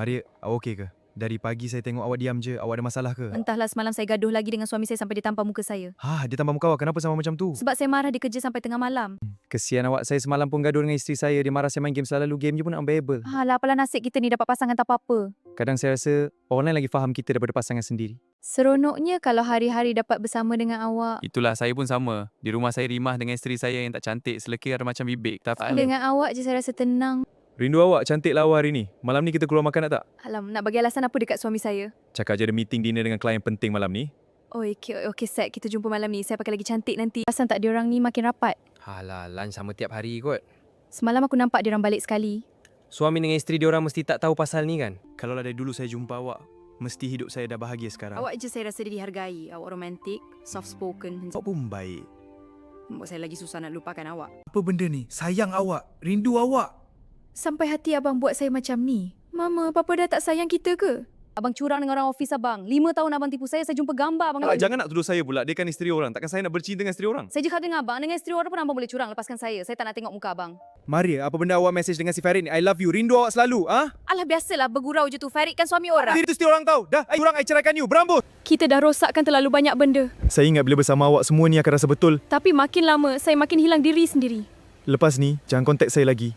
Maria, awak okey ke? Dari pagi saya tengok awak diam je. Awak ada masalah ke? Entahlah semalam saya gaduh lagi dengan suami saya sampai dia tampar muka saya. Dia tambah muka awak. Kenapa sama macam tu? Sebab saya marah dia kerja sampai tengah malam. Kesian awak. Saya semalam pun gaduh dengan isteri saya. Dia marah saya main game. Selalu game je pun nak unbearable. Alah, apalah nasib kita ni dapat pasangan tak apa-apa. Kadang saya rasa orang lain lagi faham kita daripada pasangan sendiri. Seronoknya kalau hari-hari dapat bersama dengan awak. Itulah saya pun sama. Di rumah saya rimah dengan isteri saya yang tak cantik, selekir macam bibik. Tak Dengan awak je saya rasa tenang. Rindu awak. Cantiklah awak hari ni. Malam ni kita keluar makan nak tak? Alam, nak bagi alasan apa dekat suami saya? Cakap je ada meeting dinner dengan klien penting malam ni. Oh, okey, Sat. Kita jumpa malam ni. Saya pakai lagi cantik nanti. Pasal tak diorang ni makin rapat. Alah, lunch sama tiap hari kot. Semalam aku nampak diorang balik sekali. Suami dengan isteri diorang mesti tak tahu pasal ni kan? Kalau dari dulu saya jumpa awak, mesti hidup saya dah bahagia sekarang. Awak je saya rasa dia dihargai. Awak romantik, soft spoken. Awak pun baik. Buat saya lagi susah nak lupakan awak. Apa benda ni? Sayang awak. Rindu awak. Sampai hati abang buat saya macam ni. Mama, papa dah tak sayang kita ke? Abang curang dengan orang office abang. 5 tahun abang tipu saya jumpa gambar abang. Jangan nak tuduh saya pula. Dia kan isteri orang. Takkan saya nak bercinta dengan isteri orang? Saya je kata dengan abang, dengan isteri orang pun abang boleh curang. Lepaskan saya. Saya tak nak tengok muka abang. Maria, apa benda awak message dengan si Farid ni? I love you. Rindu awak selalu. Alah, biasalah bergurau je tu. Farid kan suami orang. Dia tu isteri orang tahu. Dah, kurang I ceraikan you. Berambut. Kita dah rosakkan terlalu banyak benda. Saya ingat bila bersama awak semua ni akan rasa betul. Tapi makin lama, saya makin hilang diri sendiri. Lepas ni, jangan kontak saya lagi.